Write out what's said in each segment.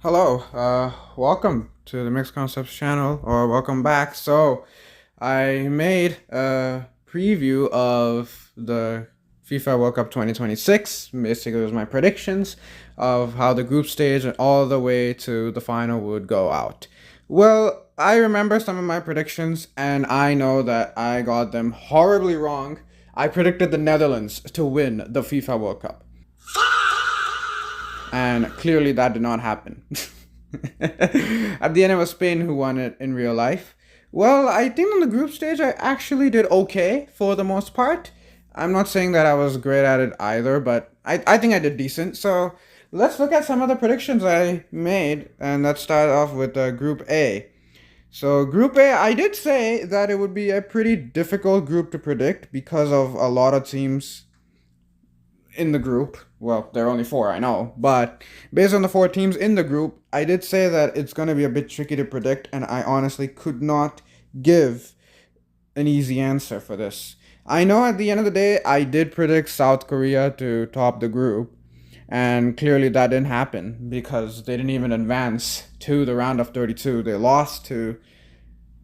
Hello, welcome to the Mixed Concepts channel, or welcome back. So, I made a preview of the FIFA World Cup 2026. Basically, it was my predictions of how the group stage and all the way to the final would go out. Well, I remember some of my predictions, and I know that I got them horribly wrong. I predicted the Netherlands to win the FIFA World Cup, and clearly that did not happen. At the end, it was Spain who won it in real life. Well, I think on the group stage, I actually did okay for the most part. I'm not saying that I was great at it either, but I think I did decent. So let's look at some of the predictions I made, and let's start off with Group A. So, Group A, I did say that it would be a pretty difficult group to predict because of a lot of teams in the group. Well, there are only four, I know, but based on the four teams in the group, I did say that it's going to be a bit tricky to predict, and I honestly could not give an easy answer for this. I know at the end of the day, I did predict South Korea to top the group, and clearly that didn't happen because they didn't even advance to the round of 32. They lost to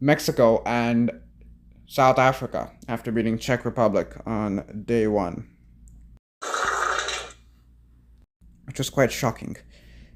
Mexico and South Africa after beating Czech Republic on day one, which was quite shocking.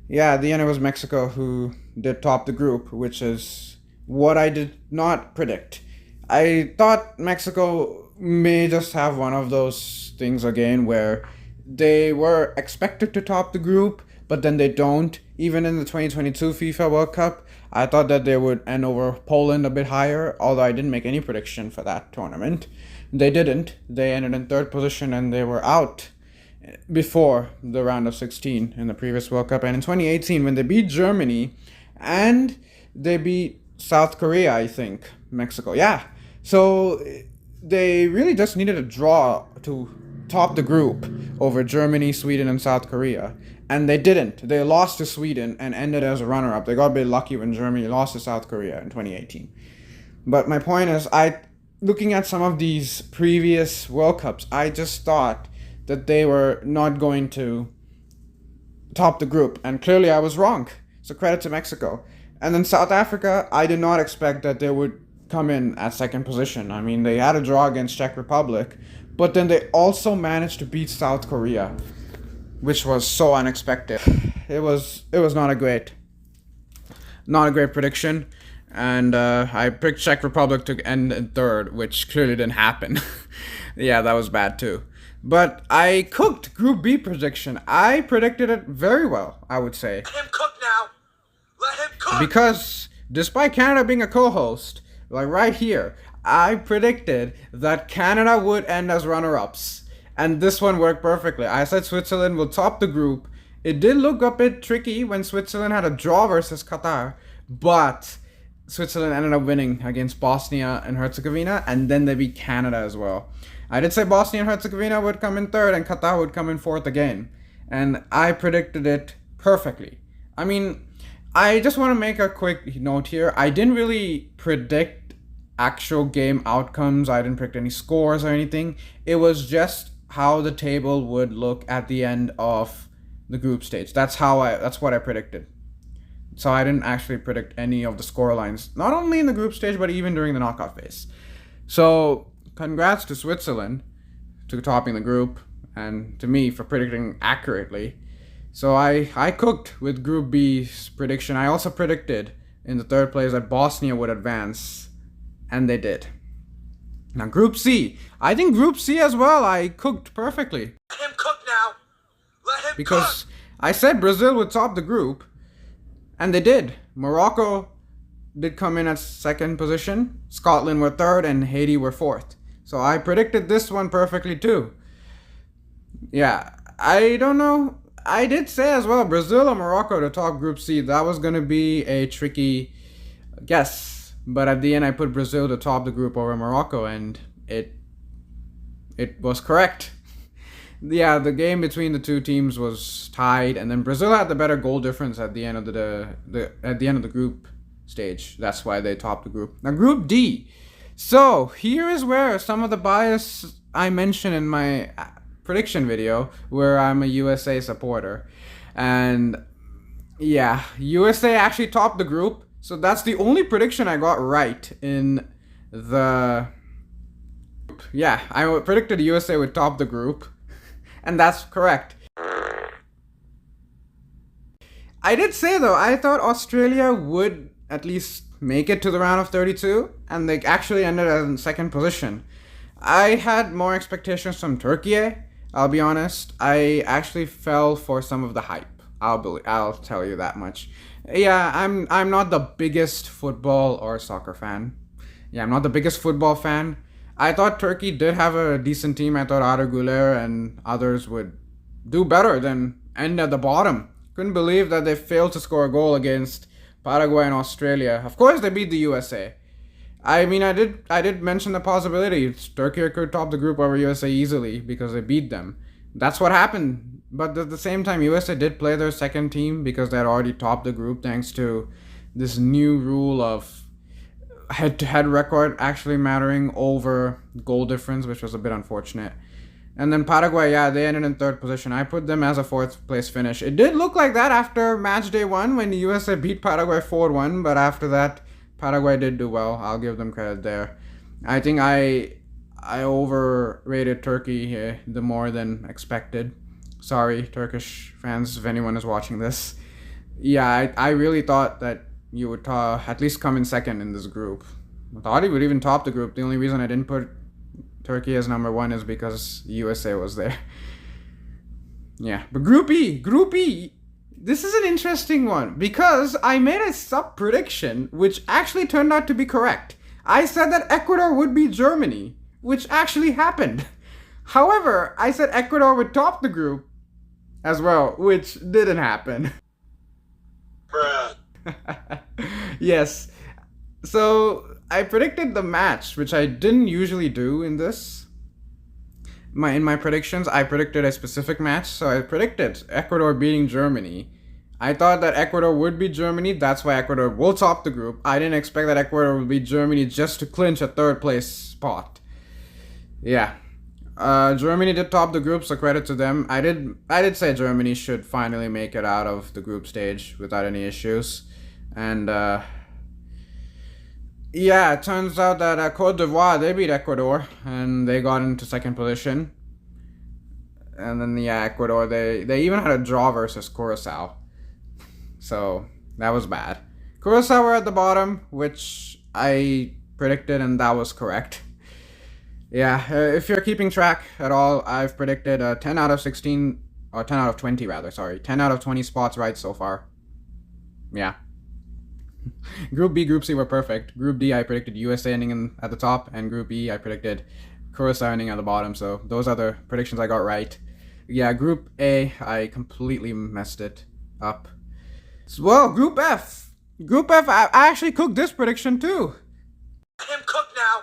Yeah, at the end it was Mexico who did top the group, which is what I did not predict. I thought Mexico may just have one of those things again where they were expected to top the group, but then they don't. Even in the 2022 FIFA World Cup, I thought that they would end over Poland a bit higher, although I didn't make any prediction for that tournament. They didn't. They ended in third position and they were out before the round of 16 in the previous World Cup. And in 2018, when they beat Germany and they beat South Korea, I think, Mexico, yeah. So they really just needed a draw to top the group over Germany, Sweden, and South Korea. And they didn't. They lost to Sweden and ended as a runner-up. They got a bit lucky when Germany lost to South Korea in 2018. But my point is, looking at some of these previous World Cups, I just thought that they were not going to top the group, and clearly I was wrong. So credit to Mexico. And then South Africa, I did not expect that they would come in at second position. I mean, they had a draw against Czech Republic, but then they also managed to beat South Korea, which was so unexpected. It was not a great prediction. And I picked Czech Republic to end in third, which clearly didn't happen. Yeah, that was bad too. But I cooked Group B prediction. I predicted it very well, I would say. Let him cook now. Let him cook. Because despite Canada being a co-host, like right here, I predicted that Canada would end as runner-ups. And this one worked perfectly. I said Switzerland will top the group. It did look a bit tricky when Switzerland had a draw versus Qatar, but Switzerland ended up winning against Bosnia and Herzegovina, and then they beat Canada as well. I did say Bosnia and Herzegovina would come in third and Qatar would come in fourth again. And I predicted it perfectly. I mean, I just want to make a quick note here. I didn't really predict actual game outcomes. I didn't predict any scores or anything. It was just how the table would look at the end of the group stage. That's what I predicted. So I didn't actually predict any of the score lines, not only in the group stage, but even during the knockout phase. So congrats to Switzerland to topping the group, and to me for predicting accurately. So I cooked with Group B's prediction. I also predicted in the third place that Bosnia would advance, and they did. Now Group C. I think Group C as well, I cooked perfectly. Let him cook now. Let him Because cook. I said Brazil would top the group, and they did. Morocco did come in at second position. Scotland were third, and Haiti were fourth. So I predicted this one perfectly too. Yeah, I don't know. I did say as well, Brazil or Morocco to top Group C. That was going to be a tricky guess. But at the end, I put Brazil to top the group over Morocco, and it was correct. Yeah, the game between the two teams was tied, and then Brazil had the better goal difference at the end of the group stage. That's why they topped the group. Now Group D. So here is where some of the bias I mentioned in my prediction video, where I'm a USA supporter, and Yeah, USA actually topped the group. So that's the only prediction I got right in the. Yeah, I predicted USA would top the group. And that's correct. I did say though, I thought Australia would at least make it to the round of 32, and they actually ended in second position. I had more expectations from Turkey. I'll be honest. I actually fell for some of the hype. I'll tell you that much. Yeah, I'm not the biggest football or soccer fan. Yeah, I'm not the biggest football fan. I thought Turkey did have a decent team. I thought Arda Güler and others would do better than end at the bottom. Couldn't believe that they failed to score a goal against Paraguay and Australia. Of course, they beat the USA. I mean, I did mention the possibility Turkey could top the group over USA easily because they beat them. That's what happened. But at the same time, USA did play their second team because they had already topped the group thanks to this new rule of head-to-head record actually mattering over goal difference, which was a bit unfortunate. And then Paraguay, yeah, they ended in third position. I put them as a fourth place finish. It did look like that after match day one when the USA beat Paraguay 4-1, but after that, Paraguay did do well. I'll give them credit there. I think I overrated Turkey here the more than expected. Sorry, Turkish fans, if anyone is watching this. Yeah, I really thought that you would at least come in second in this group. I thought he would even top the group. The only reason I didn't put Turkey as number one is because USA was there. Yeah, but Group E, this is an interesting one because I made a sub prediction which actually turned out to be correct. I said that Ecuador would beat Germany, which actually happened. However, I said Ecuador would top the group as well, which didn't happen. Bruh. Yes. So I predicted the match, which I didn't usually do in this. In my predictions, I predicted a specific match. So I predicted Ecuador beating Germany. I thought that Ecuador would beat Germany. That's why Ecuador will top the group. I didn't expect that Ecuador would beat Germany just to clinch a third place spot. Yeah. Germany did top the group, so credit to them. I did say Germany should finally make it out of the group stage without any issues. And yeah, it turns out that Cote d'Ivoire, they beat Ecuador and they got into second position. And then yeah, Ecuador, they even had a draw versus Curacao. So that was bad. Curacao were at the bottom, which I predicted, and that was correct. Yeah, if you're keeping track at all, I've predicted 10 out of 16, or 10 out of 20 rather, sorry. 10 out of 20 spots right so far. Yeah. Group B, Group C were perfect. Group D, I predicted USA ending at the top, and Group E, I predicted Curacao ending at the bottom, so those are the predictions I got right. Yeah, Group A, I completely messed it up. Well, Group F. Group F, I actually cooked this prediction too. Let him cook now.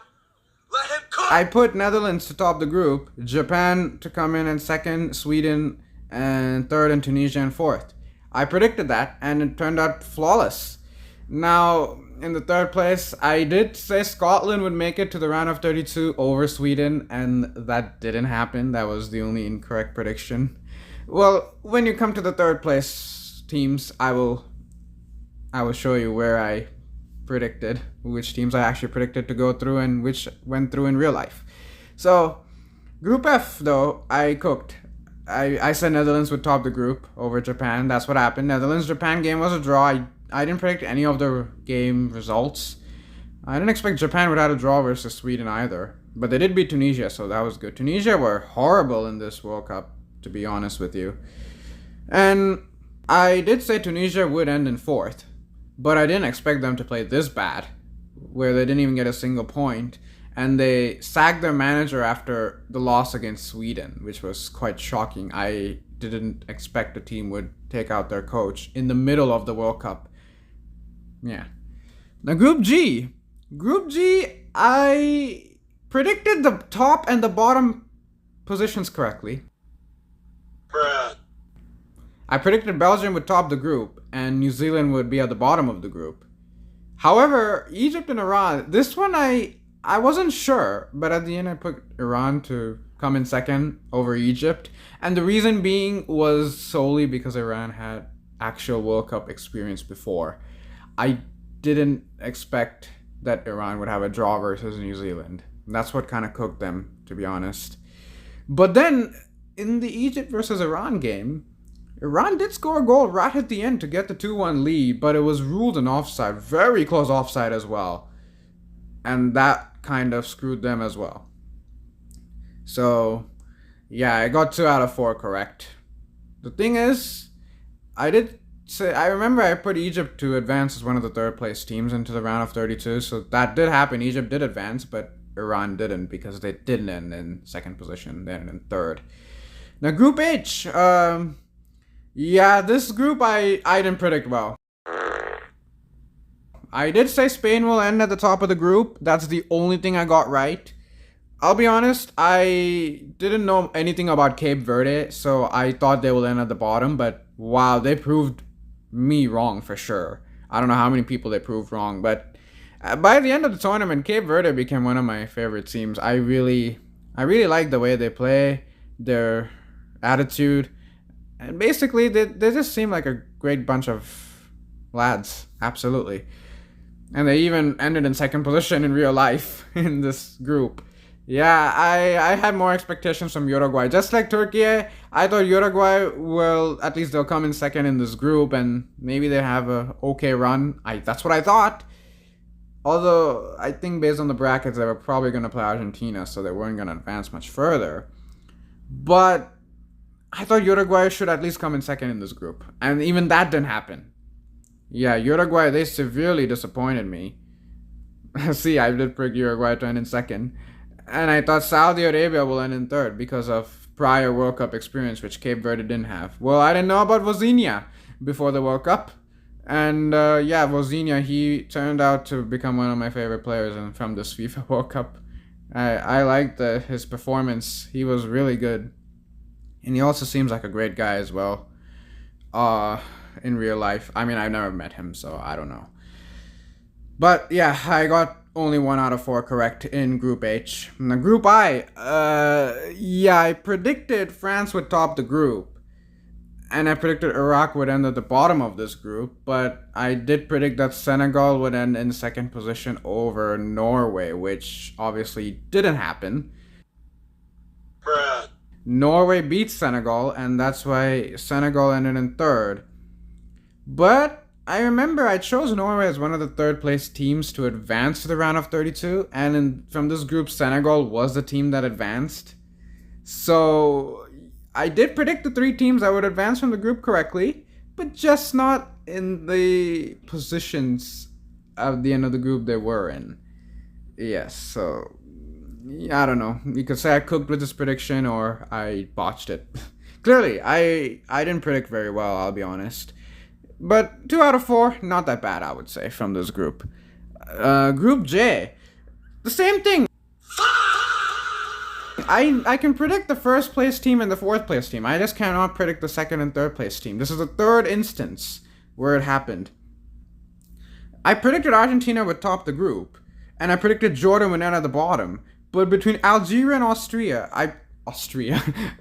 Let him cook. I put Netherlands to top the group, Japan to come in second, Sweden and third, and Tunisia in fourth. I predicted that, and it turned out flawless. Now, in the third place, I did say Scotland would make it to the round of 32 over Sweden, and that didn't happen. That was the only incorrect prediction. Well, when you come to the third place teams, I will show you where I predicted, which teams I actually predicted to go through and which went through in real life. So, Group F, though, I cooked. I said Netherlands would top the group over Japan. That's what happened. Netherlands-Japan game was a draw. I didn't predict any of the game results. I didn't expect Japan would have a draw versus Sweden either. But they did beat Tunisia, so that was good. Tunisia were horrible in this World Cup, to be honest with you. And I did say Tunisia would end in fourth. But I didn't expect them to play this bad, where they didn't even get a single point. And they sacked their manager after the loss against Sweden, which was quite shocking. I didn't expect the team would take out their coach in the middle of the World Cup. Yeah. Now, Group G. Group G, I predicted the top and the bottom positions correctly. Bruh. I predicted Belgium would top the group and New Zealand would be at the bottom of the group. However, Egypt and Iran, this one I wasn't sure, but at the end I put Iran to come in second over Egypt. And the reason being was solely because Iran had actual World Cup experience before. I didn't expect that Iran would have a draw versus New Zealand. That's what kind of cooked them, to be honest. But then in the Egypt versus Iran game, Iran did score a goal right at the end to get the 2-1 lead, but it was ruled an offside, very close offside as well. And that kind of screwed them as well. So, yeah, I got 2 out of 4 correct. The thing is, I remember I put Egypt to advance as one of the third place teams into the round of 32, so that did happen. Egypt did advance, but Iran didn't because they didn't end in second position, they ended in third. Now, Group H, yeah, this group I didn't predict well. I did say Spain will end at the top of the group. That's the only thing I got right. I'll be honest, I didn't know anything about Cape Verde, so I thought they will end at the bottom, but wow, they proved me wrong for sure. I don't know how many people they proved wrong, but by the end of the tournament, Cape Verde became one of my favorite teams. I really like the way they play, their attitude, and basically they just seem like a great bunch of lads, absolutely. And they even ended in second position in real life in this group. Yeah, I had more expectations from Uruguay. Just like Turkey, I thought Uruguay will, at least they'll come in second in this group and maybe they have a okay run. That's what I thought. Although, I think based on the brackets, they were probably going to play Argentina, so they weren't going to advance much further. But I thought Uruguay should at least come in second in this group. And even that didn't happen. Yeah, Uruguay, they severely disappointed me. See, I did pick Uruguay to end in second. And I thought Saudi Arabia will end in third because of prior World Cup experience, which Cape Verde didn't have. Well, I didn't know about Vozinha before the World Cup. And yeah, Vozinha, he turned out to become one of my favorite players from this FIFA World Cup. I liked his performance. He was really good. And he also seems like a great guy as well. In real life. I mean, I've never met him, so I don't know. But yeah, I got only 1 out of 4 correct in Group H. Now, Group I, yeah, I predicted France would top the group. And I predicted Iraq would end at the bottom of this group. But I did predict that Senegal would end in second position over Norway, which obviously didn't happen. Bruh. Norway beat Senegal, and that's why Senegal ended in third. But I remember I chose Norway as one of the third place teams to advance to the round of 32, and from this group, Senegal was the team that advanced. So I did predict the 3 teams that would advance from the group correctly, but just not in the positions at the end of the group they were in. Yes, so I don't know. You could say I cooked with this prediction or I botched it. Clearly, I didn't predict very well, I'll be honest. But 2 out of 4, not that bad, I would say, from this group. Group J, the same thing. I can predict the first place team and the fourth place team. I just cannot predict the second and third place team. This is the third instance where it happened. I predicted Argentina would top the group, and I predicted Jordan would end at the bottom. But between Algeria and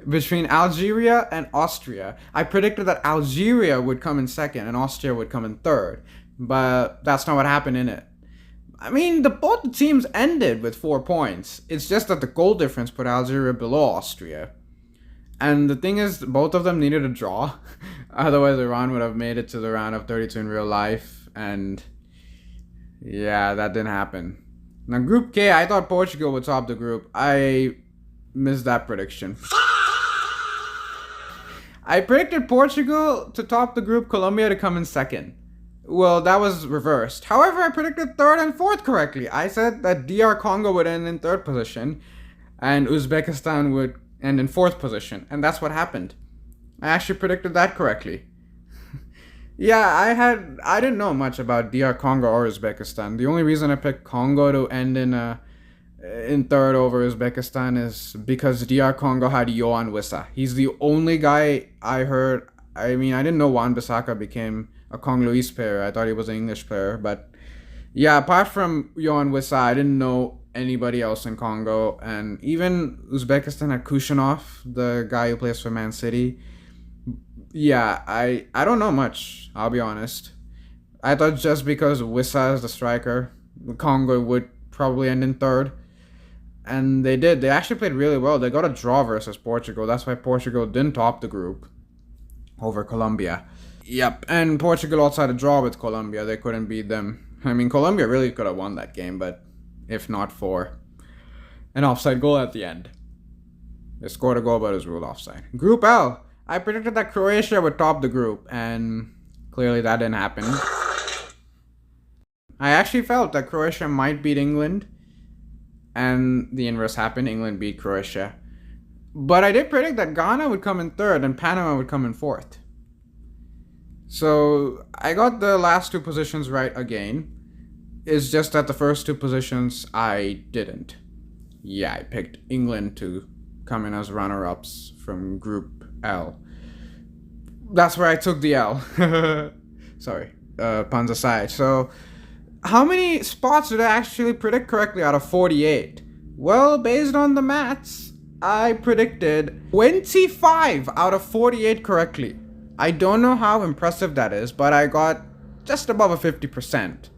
between Algeria and Austria, I predicted that Algeria would come in second and Austria would come in third. But that's not what happened in it. I mean, both teams ended with 4 points. It's just that the goal difference put Algeria below Austria. And the thing is, both of them needed a draw. Otherwise, Iran would have made it to the round of 32 in real life. And yeah, that didn't happen. Now, Group K, I thought Portugal would top the group. I missed that prediction. I predicted Portugal to top the group, Colombia to come in second. Well, that was reversed. However, I predicted third and fourth correctly. I said that DR Congo would end in third position and Uzbekistan would end in fourth position. And that's what happened. I actually predicted that correctly. Yeah, I didn't know much about DR Congo or Uzbekistan. The only reason I picked Congo to end in third over Uzbekistan is because DR Congo had Yohan Wissa. He's the only guy I heard. I mean, I didn't know Wan Bissaka became a Congolese player. I thought he was an English player. But yeah, apart from Yohan Wissa, I didn't know anybody else in Congo. And even Uzbekistan had Kushanov, the guy who plays for Man City. Yeah, I don't know much, I'll be honest. I thought just because Wissa is the striker, Congo would probably end in third. And they did. They actually played really well. They got a draw versus Portugal. That's why Portugal didn't top the group over Colombia. Yep, and Portugal also had a draw with Colombia. They couldn't beat them. I mean, Colombia really could have won that game, but if not for an offside goal at the end. They scored a goal, but it was ruled offside. Group L. I predicted that Croatia would top the group, and clearly that didn't happen. I actually felt that Croatia might beat England, and the inverse happened. England beat Croatia. But I did predict that Ghana would come in third and Panama would come in fourth. So I got the last two positions right again. It's just that the first two positions I didn't. Yeah, I picked England to come in as runner-ups from Group L. That's where I took the L. Sorry, puns aside. So, how many spots did I actually predict correctly out of 48? Well, based on the maths, I predicted 25 out of 48 correctly. I don't know how impressive that is, but I got just above a 50%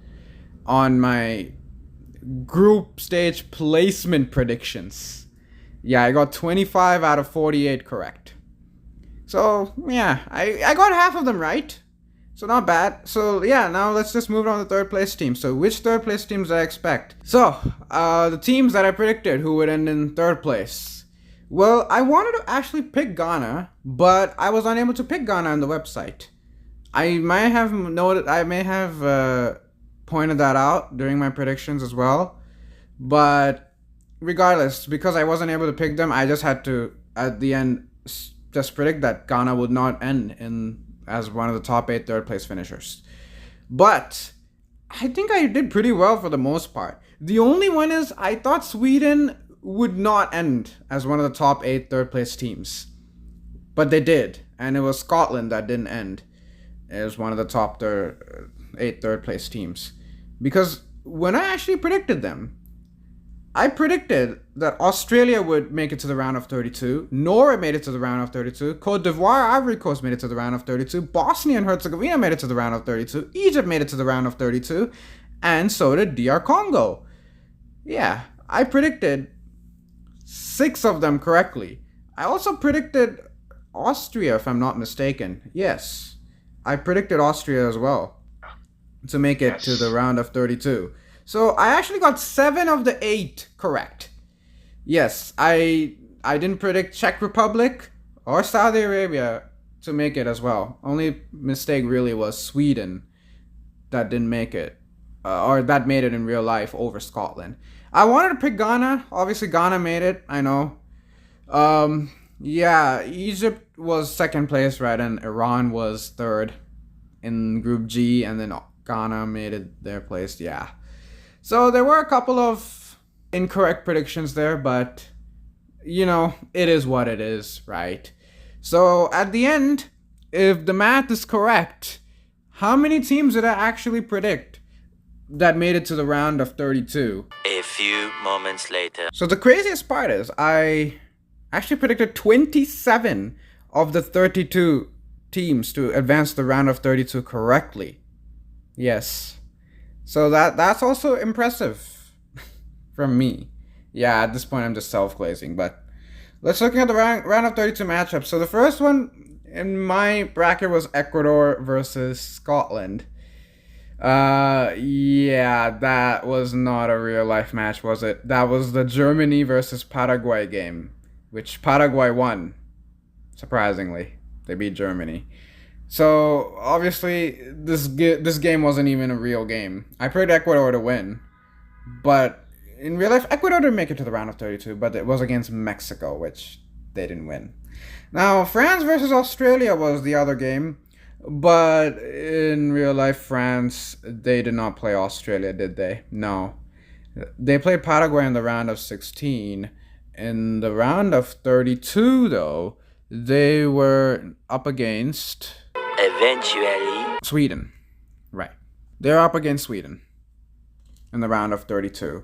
on my group stage placement predictions. Yeah, I got 25 out of 48 correct. So, yeah, I got half of them right. So not bad. So yeah, now let's just move on to third place teams. So which third place teams did I expect? So, the teams that I predicted who would end in third place. Well, I wanted to actually pick Ghana, but I was unable to pick Ghana on the website. I may have pointed that out during my predictions as well. But regardless, because I wasn't able to pick them, I just had to, at the end, just predict that Ghana would not end in as one of the top 8 third place finishers. But I think I did pretty well for the most part. The only one is I thought Sweden would not end as one of the top 8 third place teams. But they did. And it was Scotland that didn't end as one of the top 8 third place teams. Because when I actually predicted them, I predicted that Australia would make it to the round of 32, Norway made it to the round of 32, Cote d'Ivoire, Ivory Coast made it to the round of 32, Bosnia and Herzegovina made it to the round of 32, Egypt made it to the round of 32, and so did DR Congo. Yeah, I predicted 6 of them correctly. I also predicted Austria, if I'm not mistaken. Yes, I predicted Austria as well to make it to the round of 32. So I actually got 7 of the 8 correct. Yes, I didn't predict Czech Republic or Saudi Arabia to make it as well. Only mistake really was Sweden that didn't make it. Or that made it in real life over Scotland. I wanted to pick Ghana. Obviously Ghana made it, I know. Yeah, Egypt was second place, right? And Iran was third in Group G. And then Ghana made it their place, yeah. So there were a couple of incorrect predictions there, but, you know, it is what it is, right? So at the end, if the math is correct, how many teams did I actually predict that made it to the round of 32? A few moments later. So the craziest part is I actually predicted 27 of the 32 teams to advance the round of 32 correctly. Yes. So that's also impressive from me. Yeah, at this point I'm just self-glazing, but let's look at the round of 32 matchups. So the first one in my bracket was Ecuador versus Scotland. Yeah, that was not a real life match, was it? That was the Germany versus Paraguay game, which Paraguay won, surprisingly. They beat Germany. So, obviously, this game wasn't even a real game. I prayed Ecuador to win, but in real life, Ecuador didn't make it to the round of 32, but it was against Mexico, which they didn't win. Now, France versus Australia was the other game, but in real life, France, they did not play Australia, did they? No. They played Paraguay in the round of 16. In the round of 32, though, they were up against... Eventually. Sweden. Right. They're up against Sweden in the round of 32.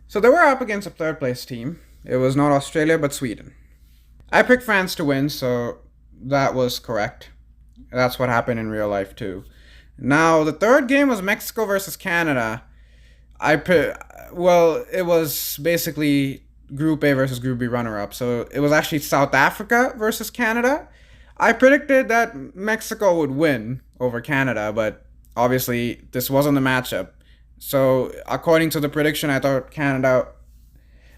So they were up against a third place team. It was not Australia, but Sweden. I picked France to win, so that was correct. That's what happened in real life too. Now, the third game was Mexico versus Canada. Well, it was basically Group A versus Group B runner-up. So it was actually South Africa versus Canada. I predicted that Mexico would win over Canada, but obviously this wasn't the matchup. So according to the prediction, I thought Canada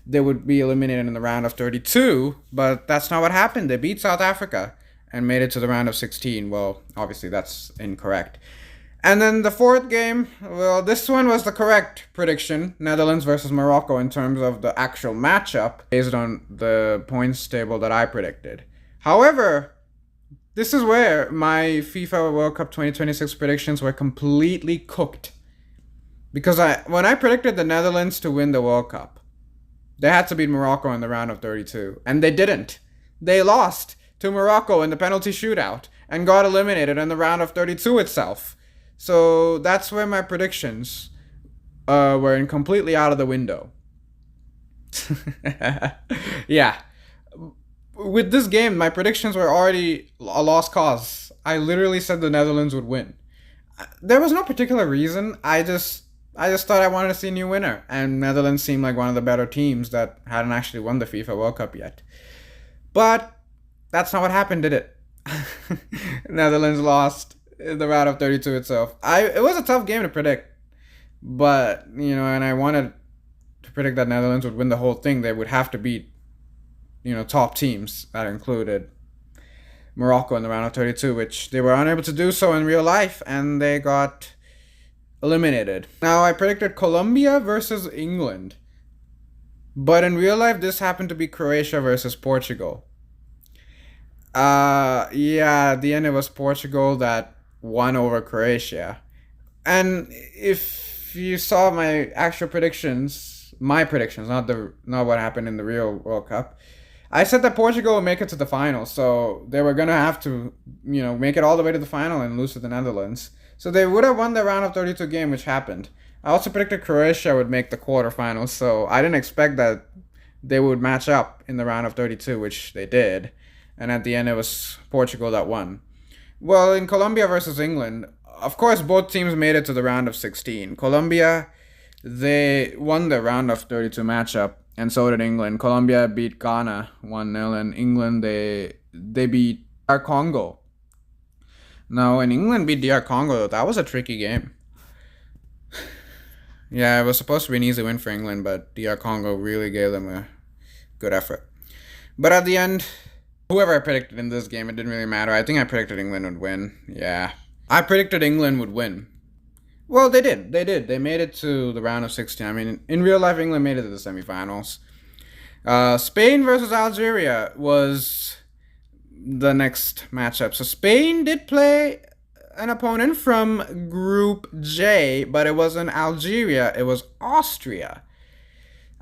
they would be eliminated in the round of 32, but that's not what happened. They beat South Africa and made it to the round of 16. Well, obviously that's incorrect. And then the fourth game, well, this one was the correct prediction. Netherlands versus Morocco in terms of the actual matchup based on the points table that I predicted. However, this is where my FIFA World Cup 2026 predictions were completely cooked. Because when I predicted the Netherlands to win the World Cup, they had to beat Morocco in the round of 32. And they didn't. They lost to Morocco in the penalty shootout and got eliminated in the round of 32 itself. So that's where my predictions were completely out of the window. Yeah. With this game, my predictions were already a lost cause. I literally said the Netherlands would win. There was no particular reason. I just thought I wanted to see a new winner, and Netherlands seemed like one of the better teams that hadn't actually won the FIFA World Cup yet. But that's not what happened, did it? Netherlands lost in the round of 32 itself. It was a tough game to predict, but and I wanted to predict that Netherlands would win the whole thing. They would have to beat top teams. That included Morocco in the round of 32, which they were unable to do so in real life, and they got eliminated. Now, I predicted Colombia versus England, but in real life this happened to be Croatia versus Portugal. Yeah, at the end it was Portugal that won over Croatia. And if you saw my actual predictions, not what happened in the real World Cup, I said that Portugal would make it to the final, so they were gonna have to, make it all the way to the final and lose to the Netherlands. So they would have won the round of 32 game, which happened. I also predicted Croatia would make the quarterfinals, so I didn't expect that they would match up in the round of 32, which they did. And at the end, it was Portugal that won. Well, in Colombia versus England, of course, both teams made it to the round of 16. Colombia, they won the round of 32 matchup, and so did England. Colombia beat Ghana 1-0, and England, they beat our Congo. Now, when England beat DR Congo, that was a tricky game. Yeah, it was supposed to be an easy win for England, but DR Congo really gave them a good effort. But at the end, whoever I predicted in this game, it didn't really matter. I think I predicted England would win. Yeah. I predicted England would win. Well, they did. They made it to the round of 16. I mean, in real life, England made it to the semifinals. Spain versus Algeria was the next matchup. So Spain did play an opponent from Group J, but it wasn't Algeria, it was Austria.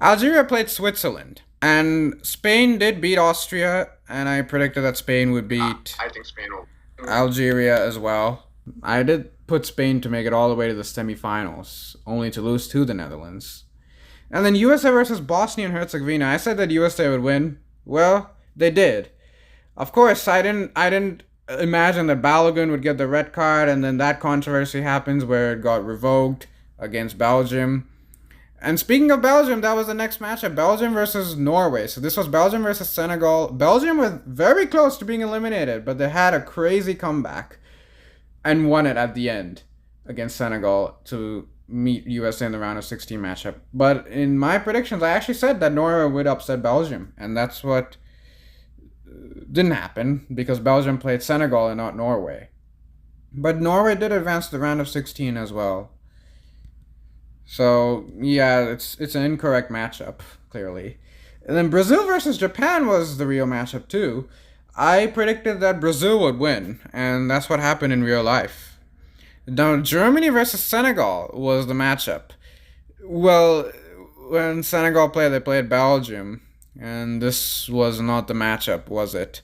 Algeria played Switzerland, and Spain did beat Austria, and I predicted that Spain would beat I think Spain will. Algeria as well. I did put Spain to make it all the way to the semifinals, only to lose to the Netherlands. And then USA versus Bosnia and Herzegovina. I said that USA would win. Well, they did. Of course, I didn't imagine that Balogun would get the red card, and then that controversy happens where it got revoked against Belgium. And speaking of Belgium, that was the next matchup, Belgium versus Norway. So this was Belgium versus Senegal. Belgium was very close to being eliminated, but they had a crazy comeback and won it at the end against Senegal to meet USA in the round of 16 matchup. But in my predictions, I actually said that Norway would upset Belgium, and that's what didn't happen because Belgium played Senegal and not Norway. But Norway did advance to the round of 16 as well. So, yeah, it's an incorrect matchup, clearly. And then Brazil versus Japan was the real matchup, too. I predicted that Brazil would win, and that's what happened in real life. Now, Germany versus Senegal was the matchup. Well, when Senegal played, they played Belgium, and this was not the matchup, was it?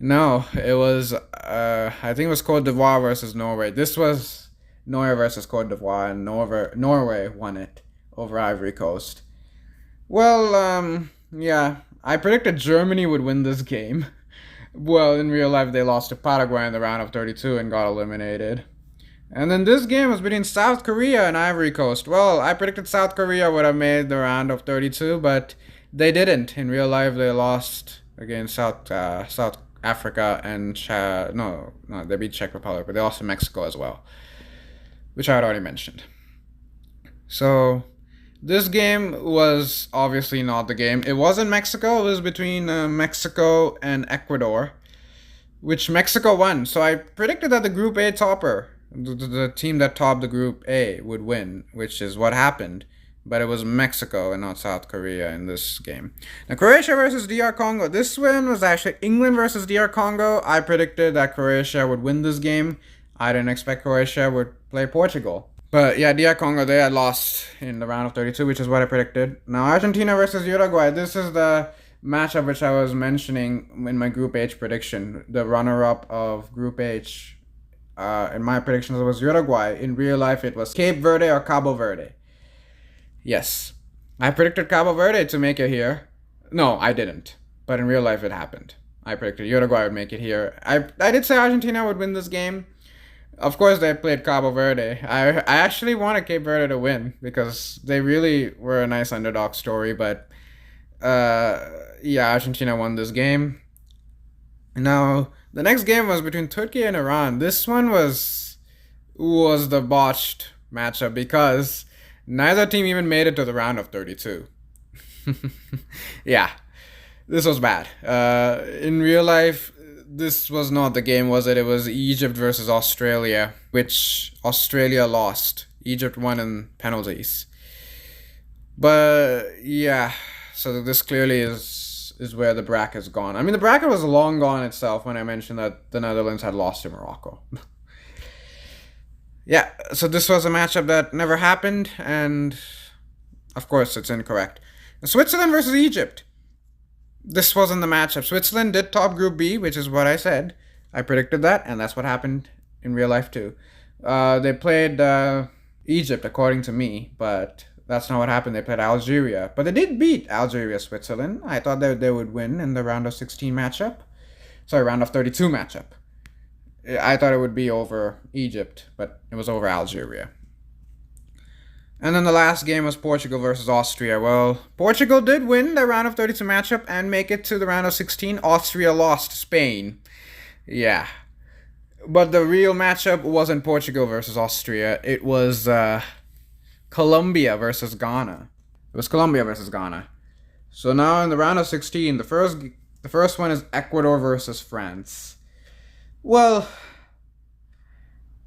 No, it was, I think it was Cote d'Ivoire versus Norway. This was Norway versus Cote d'Ivoire, and Norway won it over Ivory Coast. Well, yeah, I predicted Germany would win this game. Well, in real life, they lost to Paraguay in the round of 32 and got eliminated. And then this game was between South Korea and Ivory Coast. Well, I predicted South Korea would have made the round of 32, but they didn't. In real life, they lost against South Africa and no, they beat Czech Republic, but they lost to Mexico as well, which I had already mentioned. So this game was obviously not the game. It was in Mexico. It was between Mexico and Ecuador, which Mexico won. So I predicted that the Group A topper, the team that topped the Group A, would win, which is what happened. But it was Mexico and not South Korea in this game. Now, Croatia versus DR Congo. This one was actually England versus DR Congo. I predicted that Croatia would win this game. I didn't expect Croatia would play Portugal. But yeah, DR Congo, they had lost in the round of 32, which is what I predicted. Now, Argentina versus Uruguay. This is the matchup which I was mentioning in my Group H prediction. The runner-up of Group H. In my predictions, it was Uruguay. In real life, it was Cape Verde or Cabo Verde. Yes. I predicted Cabo Verde to make it here. No, I didn't. But in real life, it happened. I predicted Uruguay would make it here. I did say Argentina would win this game. Of course, they played Cabo Verde. I actually wanted Cape Verde to win because they really were a nice underdog story. But yeah, Argentina won this game. Now, the next game was between Turkey and Iran. This one was the botched matchup because neither team even made it to the round of 32. Yeah, this was bad. In real life, this was not the game, was it? It was Egypt versus Australia, which Australia lost. Egypt won in penalties. But yeah, so this clearly is where the bracket's gone. I mean, the bracket was long gone itself when I mentioned that the Netherlands had lost to Morocco. Yeah, so this was a matchup that never happened, and of course it's incorrect. Switzerland versus Egypt. This wasn't the matchup. Switzerland did top Group B, which is what I said. I predicted that, and that's what happened in real life too. They played Egypt, according to me, but that's not what happened. They played Algeria. But they did beat Algeria, Switzerland. I thought that they would win in the round of 16 matchup. Sorry, round of 32 matchup. I thought it would be over Egypt, but it was over Algeria. And then the last game was Portugal versus Austria. Well, Portugal did win the round of 32 matchup and make it to the round of 16. Austria lost to Spain. Yeah. But the real matchup wasn't Portugal versus Austria. It was Colombia versus Ghana. It was Colombia versus Ghana. So now in the round of 16, the first one is Ecuador versus France. Well,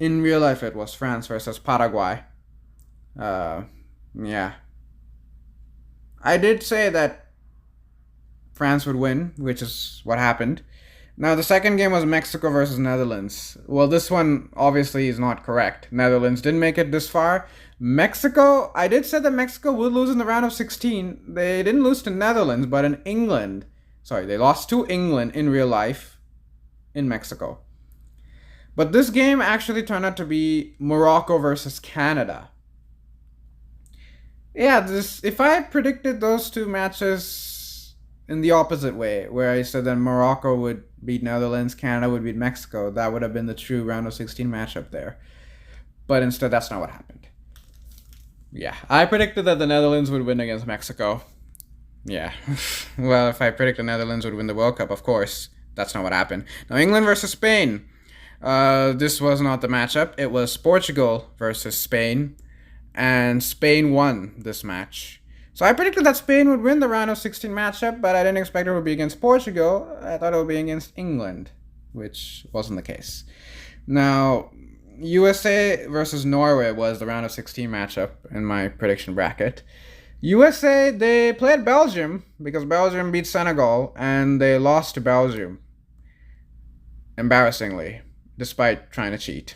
in real life it was France versus Paraguay. Yeah. I did say that France would win, which is what happened. Now, the second game was Mexico versus Netherlands. Well, this one obviously is not correct. Netherlands didn't make it this far. Mexico, I did say that Mexico would lose in the round of 16. They didn't lose to Netherlands, but in England. Sorry, they lost to England in real life in Mexico. But this game actually turned out to be Morocco versus Canada. Yeah, if I predicted those two matches in the opposite way, where I said that Morocco would beat Netherlands, Canada would beat Mexico, that would have been the true round of 16 matchup there. But instead, that's not what happened. Yeah, I predicted that the Netherlands would win against Mexico. Yeah, well, if I predicted the Netherlands would win the World Cup, of course, that's not what happened. Now, England versus Spain. This was not the matchup. It was Portugal versus Spain. And Spain won this match. So I predicted that Spain would win the round of 16 matchup, but I didn't expect it would be against Portugal. I thought it would be against England, which wasn't the case. Now, USA versus Norway was the round of 16 matchup in my prediction bracket. USA, they played Belgium because Belgium beat Senegal, and they lost to Belgium. Embarrassingly, despite trying to cheat.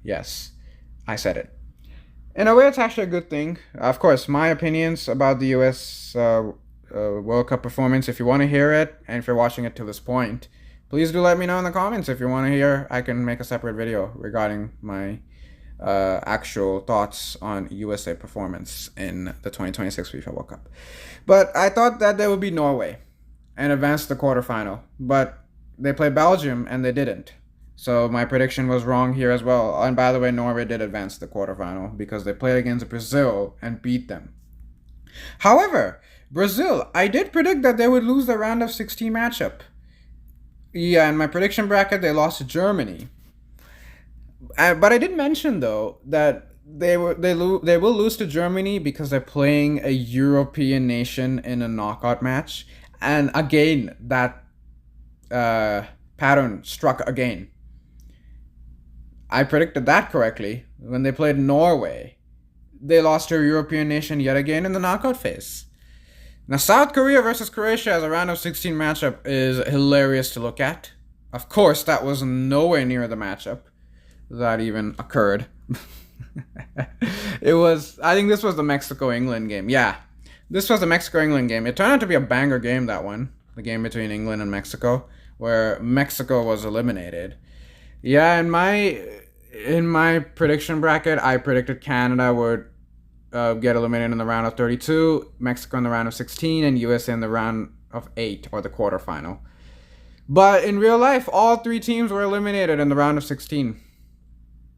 Yes, I said it. In a way, it's actually a good thing. Of course, my opinions about the US World Cup performance, if you want to hear it, and if you're watching it to this point, please do let me know in the comments. If you want to hear, I can make a separate video regarding my actual thoughts on USA performance in the 2026 FIFA World Cup. But I thought that there would be Norway and advance to the quarterfinal. But they played Belgium and they didn't. So my prediction was wrong here as well. And by the way, Norway did advance to the quarterfinal because they played against Brazil and beat them. However, Brazil, I did predict that they would lose the round of 16 matchup. Yeah, in my prediction bracket, they lost to Germany. But I did mention though that they will lose to Germany because they're playing a European nation in a knockout match, and again that pattern struck again. I predicted that correctly when they played Norway. They lost to a European nation yet again in the knockout phase. Now, South Korea versus Croatia as a round of 16 matchup is hilarious to look at. Of course, that was nowhere near the matchup that even occurred. I think this was the Mexico-England game. Yeah, this was the Mexico-England game. It turned out to be a banger game, that one. The game between England and Mexico, where Mexico was eliminated. Yeah, in my prediction bracket, I predicted Canada would get eliminated in the round of 32, Mexico in the round of 16, and USA in the round of 8, or the quarterfinal. But in real life, all three teams were eliminated in the round of 16.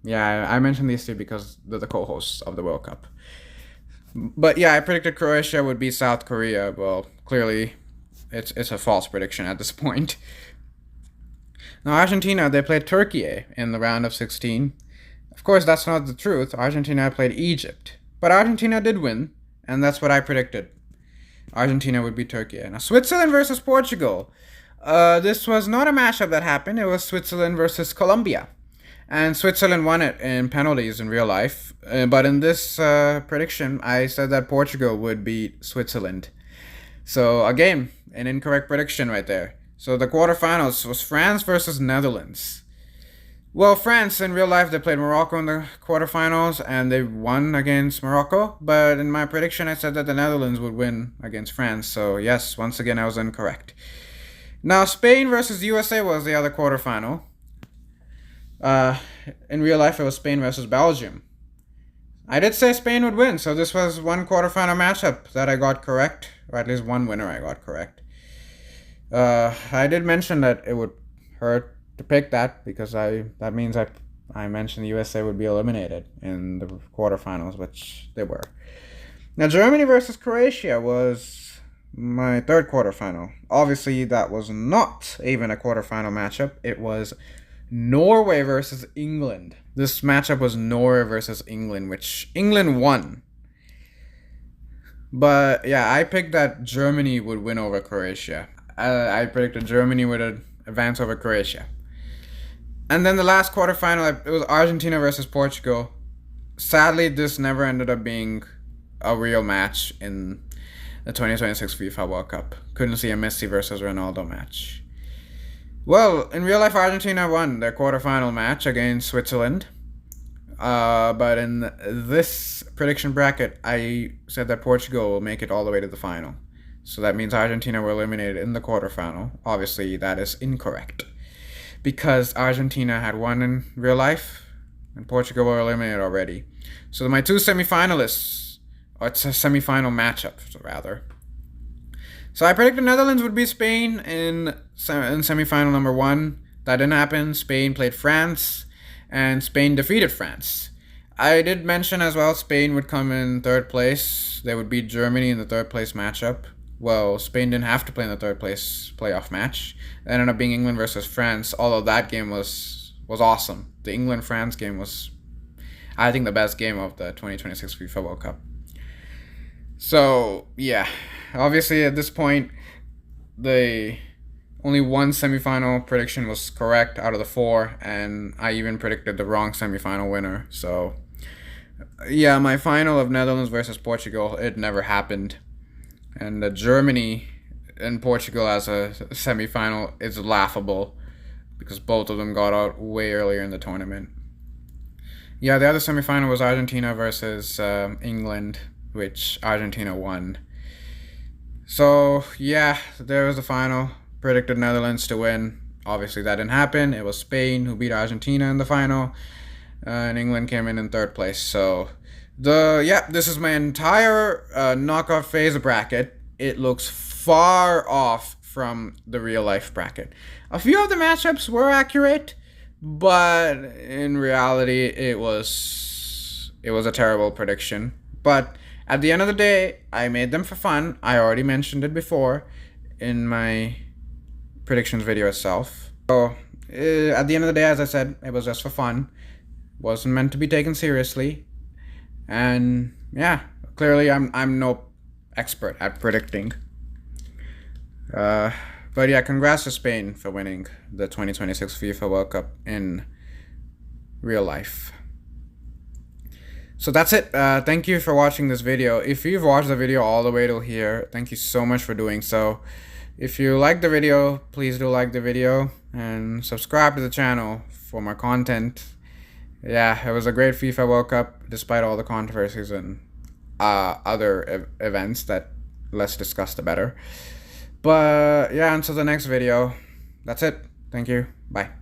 Yeah, I mentioned these two because they're the co-hosts of the World Cup. But yeah, I predicted Croatia would beat South Korea. Well, clearly, it's a false prediction at this point. Now, Argentina, they played Turkey in the round of 16. Of course, that's not the truth. Argentina played Egypt. But Argentina did win, and that's what I predicted. Argentina would beat Turkey. Now, Switzerland versus Portugal. This was not a matchup that happened. It was Switzerland versus Colombia. And Switzerland won it in penalties in real life. But in this prediction, I said that Portugal would beat Switzerland. So, again, an incorrect prediction right there. So, the quarterfinals was France versus Netherlands. Well, France, in real life, they played Morocco in the quarterfinals, and they won against Morocco. But in my prediction, I said that the Netherlands would win against France. So, yes, once again, I was incorrect. Now, Spain versus USA was the other quarterfinal. In real life, it was Spain versus Belgium. I did say Spain would win, so this was one quarterfinal matchup that I got correct, or at least one winner I got correct. I did mention that it would hurt to pick that because that means I mentioned the USA would be eliminated in the quarterfinals, which they were. Now, Germany versus Croatia was my third quarterfinal. Obviously, that was not even a quarterfinal matchup. It was Norway versus England. This matchup was Norway versus England, which England won. But yeah, I picked that Germany would win over Croatia. I predicted Germany would advance over Croatia. And then the last quarterfinal, it was Argentina versus Portugal. Sadly, this never ended up being a real match in the 2026 FIFA World Cup. Couldn't see a Messi versus Ronaldo match. Well, in real life, Argentina won their quarterfinal match against Switzerland. But in this prediction bracket, I said that Portugal will make it all the way to the final. So that means Argentina were eliminated in the quarterfinal. Obviously, that is incorrect, because Argentina had won in real life, and Portugal were eliminated already. So my two semifinalists, or it's a semifinal matchup, rather. So I predicted Netherlands would beat Spain in semifinal number 1. That didn't happen. Spain played France, and Spain defeated France. I did mention as well Spain would come in third place. They would beat Germany in the third place matchup. Well, Spain didn't have to play in the third place playoff match. It ended up being England versus France, although that game was awesome. The England-France game was, I think, the best game of the 2026 FIFA World Cup. So, yeah. Obviously, at this point, only one semifinal prediction was correct out of the 4, and I even predicted the wrong semifinal winner. So, yeah, my final of Netherlands versus Portugal, it never happened. And Germany and Portugal as a semifinal is laughable because both of them got out way earlier in the tournament. Yeah, the other semifinal was Argentina versus England, which Argentina won. So, yeah, there was the final. Predicted Netherlands to win. Obviously, that didn't happen. It was Spain who beat Argentina in the final, and England came in third place. So, this is my entire knockout phase bracket. It looks far off from the real life bracket. A few of the matchups were accurate, but in reality, it was a terrible prediction. But at the end of the day, I made them for fun. I already mentioned it before in my predictions video itself. So at the end of the day, as I said, it was just for fun. Wasn't meant to be taken seriously. And yeah, clearly I'm no expert at predicting. But yeah, congrats to Spain for winning the 2026 FIFA World Cup in real life. So that's it. Thank you for watching this video. If you've watched the video all the way till here, thank you so much for doing so. If you like the video, please do like the video and subscribe to the channel for more content. Yeah, it was a great FIFA World Cup despite all the controversies and other events that less discuss the better. But yeah, until the next video, that's it. Thank you. Bye.